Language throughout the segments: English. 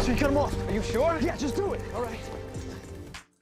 sure you cut them off. Are you sure? Yeah, just do it. All right.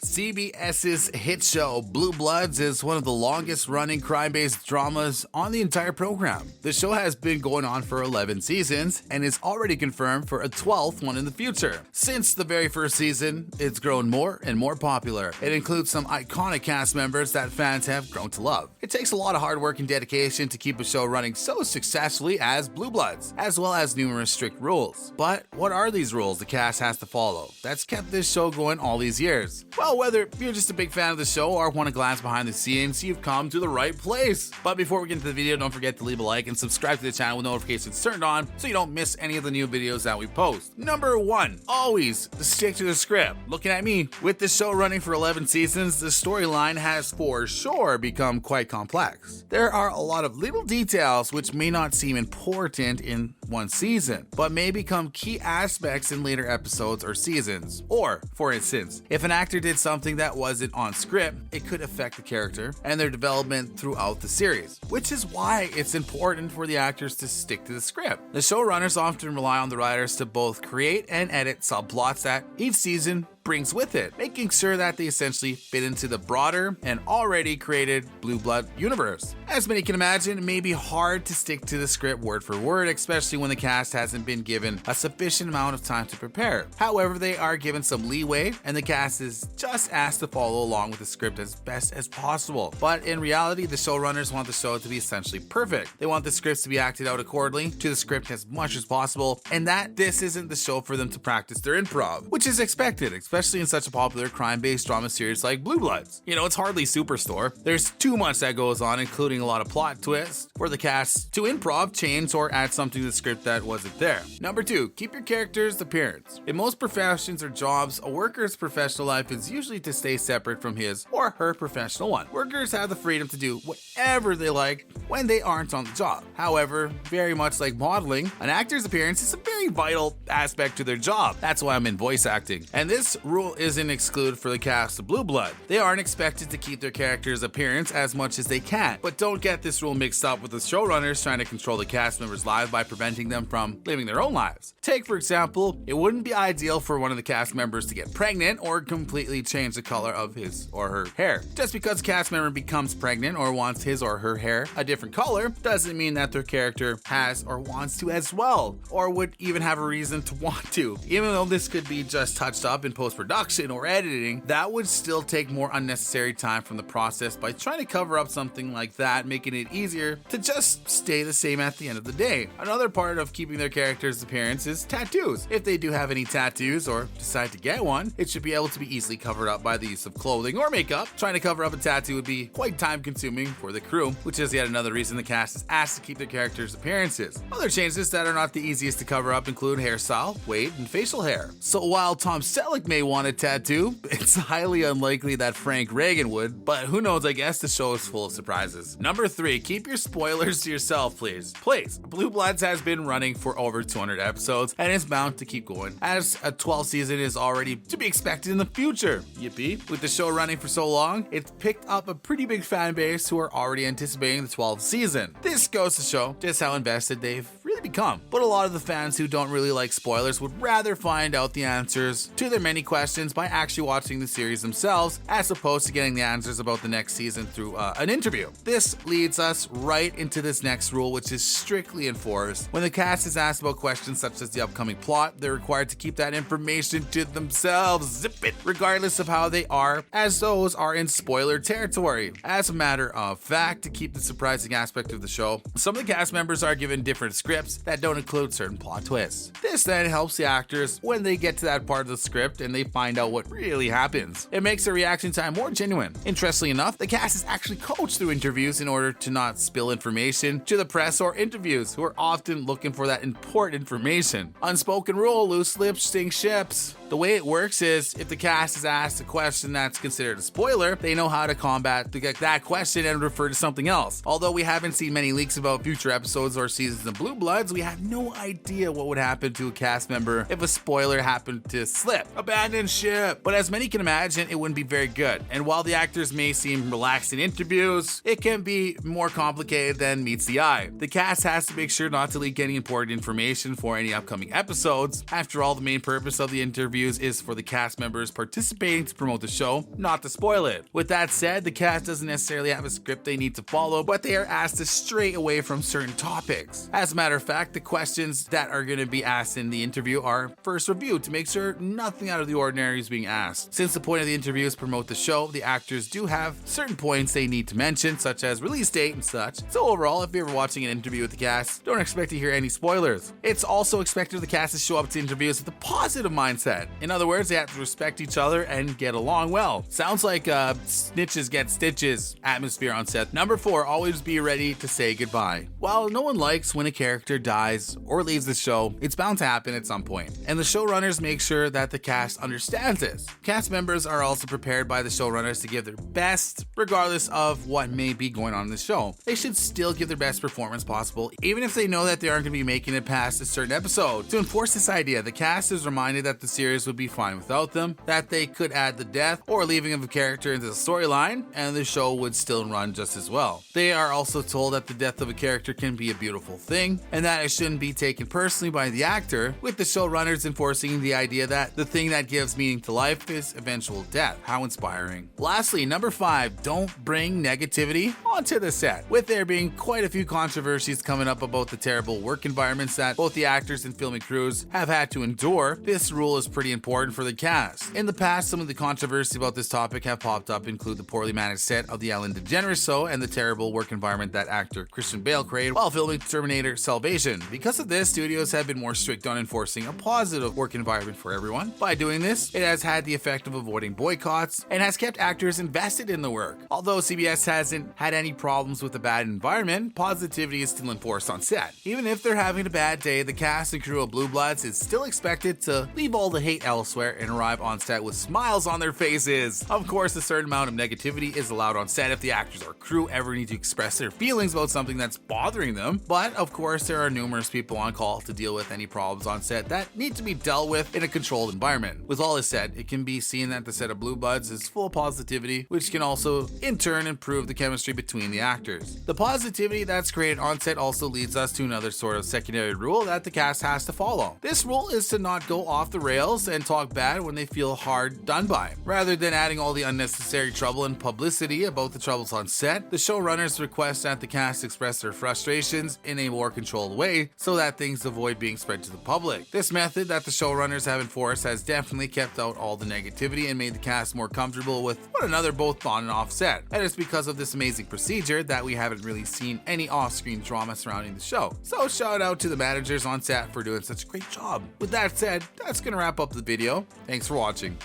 CBS's hit show Blue Bloods is one of the longest running crime-based dramas on the entire program. The show has been going on for 11 seasons and is already confirmed for a 12th one in the future. Since the very first season, it's grown more and more popular. It includes some iconic cast members that fans have grown to love. It takes a lot of hard work and dedication to keep a show running so successfully as Blue Bloods, as well as numerous strict rules. But what are these rules the cast has to follow that's kept this show going all these years? Well, whether you're just a big fan of the show or want to glance behind the scenes, you've come to the right place. But before we get into the video, don't forget to leave a like and subscribe to the channel with notifications turned on so you don't miss any of the new videos that we post. Number 1, always stick to the script. Looking at me, with the show running for 11 seasons, the storyline has for sure become quite complex. There are a lot of little details which may not seem important in one season, but may become key aspects in later episodes or seasons. Or, for instance, if an actor did something that wasn't on script, it could affect the character and their development throughout the series, which is why it's important for the actors to stick to the script. The showrunners often rely on the writers to both create and edit subplots that each season brings with it, making sure that they essentially fit into the broader and already created Blue Blood universe. As many can imagine, it may be hard to stick to the script word for word, especially when the cast hasn't been given a sufficient amount of time to prepare. However, they are given some leeway, and the cast is just asked to follow along with the script as best as possible. But in reality, the showrunners want the show to be essentially perfect. They want the scripts to be acted out accordingly to the script as much as possible, and that this isn't the show for them to practice their improv, which is expected, especially in such a popular crime-based drama series like Blue Bloods. You know, it's hardly Superstore. There's too much that goes on, including a lot of plot twists, for the cast to improv, change, or add something to the script that wasn't there. Number 2, keep your character's appearance. In most professions or jobs, a worker's professional life is usually to stay separate from his or her professional one. Workers have the freedom to do whatever they like when they aren't on the job. However, very much like modeling, an actor's appearance is a very vital aspect to their job. That's why I'm in voice acting. And this rule isn't excluded for the cast of Blue Blood. They aren't expected to keep their character's appearance as much as they can, but don't get this rule mixed up with the showrunners trying to control the cast members' lives by preventing them from living their own lives. Take, for example, it wouldn't be ideal for one of the cast members to get pregnant or completely change the color of his or her hair. Just because a cast member becomes pregnant or wants his or her hair a different color doesn't mean that their character has or wants to as well, or would even have a reason to want to. Even though this could be just touched up in post-production or editing, that would still take more unnecessary time from the process by trying to cover up something like that, making it easier to just stay the same at the end of the day. Another part of keeping their character's appearance is tattoos. If they do have any tattoos or decide to get one, it should be able to be easily covered up by the use of clothing or makeup. Trying to cover up a tattoo would be quite time consuming for the crew, which is yet another reason the cast is asked to keep their character's appearances. Other changes that are not the easiest to cover up include hairstyle, weight, and facial hair. So while Tom Selleck may want a tattoo, it's highly unlikely that Frank Reagan would, but who knows, I guess the show is full of surprises. Number 3, keep your spoilers to yourself, please. Please. Blue Bloods has been running for over 200 episodes and is bound to keep going, as a 12th season is already to be expected in the future. Yippee. With the show running for so long, it's picked up a pretty big fan base who are already anticipating the 12th season. This goes to show just how invested they've really become. But a lot of the fans who don't really like spoilers would rather find out the answers to their many questions by actually watching the series themselves, as opposed to getting the answers about the next season through an interview. This leads us right into this next rule, which is strictly enforced. When the cast is asked about questions such as the upcoming plot, they're required to keep that information to themselves. Zip it, regardless of how they are, as those are in spoiler territory. As a matter of fact, to keep the surprising aspect of the show, some of the cast members are given different scripts that don't include certain plot twists. This then helps the actors when they get to that part of the script and they find out what really happens. It makes the reaction time more genuine. Interestingly enough, the cast is actually coached through interviews in order to not spill information to the press or interviews, who are often looking for that important information. Unspoken rule, loose lips sink ships. The way it works is, if the cast is asked a question that's considered a spoiler, they know how to combat that question and refer to something else. Although we haven't seen many leaks about future episodes or seasons of Blue Bloods, Bloods, we have no idea what would happen to a cast member if a spoiler happened to slip, abandon ship. But as many can imagine, it wouldn't be very good. And while the actors may seem relaxed in interviews, it can be more complicated than meets the eye. The cast has to make sure not to leak any important information for any upcoming episodes. After all, the main purpose of the interviews is for the cast members participating to promote the show, not to spoil it. With that said, the cast doesn't necessarily have a script they need to follow, but they are asked to stray away from certain topics. As a matter of fact, the questions that are going to be asked in the interview are first reviewed to make sure nothing out of the ordinary is being asked. Since the point of the interview is to promote the show, the actors do have certain points they need to mention, such as release date and such. So overall, if you're ever watching an interview with the cast, don't expect to hear any spoilers. It's also expected of the cast to show up to interviews with a positive mindset. In other words, they have to respect each other and get along well. Sounds like snitches get stitches atmosphere on set. Number 4, always be ready to say goodbye. While no one likes when a character dies or leaves the show, it's bound to happen at some point, and the showrunners make sure that the cast understands this. Cast members are also prepared by the showrunners to give their best regardless of what may be going on in the show. They should still give their best performance possible, even if they know that they aren't going to be making it past a certain episode. To enforce this idea, the cast is reminded that the series would be fine without them, that they could add the death or leaving of a character into the storyline, and the show would still run just as well. They are also told that the death of a character can be a beautiful thing, and that it shouldn't be taken personally by the actor, with the showrunners enforcing the idea that the thing that gives meaning to life is eventual death. How inspiring. Lastly, number 5, don't bring negativity onto the set. With there being quite a few controversies coming up about the terrible work environments that both the actors and filming crews have had to endure, this rule is pretty important for the cast. In the past, some of the controversy about this topic have popped up include the poorly managed set of the Ellen DeGeneres Show and the terrible work environment that actor Christian Bale created while filming Terminator Salvation. Because of this, studios have been more strict on enforcing a positive work environment for everyone. By doing this, it has had the effect of avoiding boycotts and has kept actors invested in the work. Although CBS hasn't had any problems with a bad environment, positivity is still enforced on set. Even if they're having a bad day, the cast and crew of Blue Bloods is still expected to leave all the hate elsewhere and arrive on set with smiles on their faces. Of course, a certain amount of negativity is allowed on set if the actors or crew ever need to express their feelings about something that's bothering them. But of course, there are numerous people on call to deal with any problems on set that need to be dealt with in a controlled environment. With all this said, it can be seen that the set of Blue Bloods is full of positivity, which can also in turn improve the chemistry between the actors. The positivity that's created on set also leads us to another sort of secondary rule that the cast has to follow. This rule is to not go off the rails and talk bad when they feel hard done by. Rather than adding all the unnecessary trouble and publicity about the troubles on set, the showrunners request that the cast express their frustrations in a more controlled way so that things avoid being spread to the public. This method that the showrunners have enforced has definitely kept out all the negativity and made the cast more comfortable with one another both on and off set. And it's because of this amazing procedure that we haven't really seen any off-screen drama surrounding the show. So shout out to the managers on set for doing such a great job. With that said, that's gonna wrap up the video. Thanks for watching.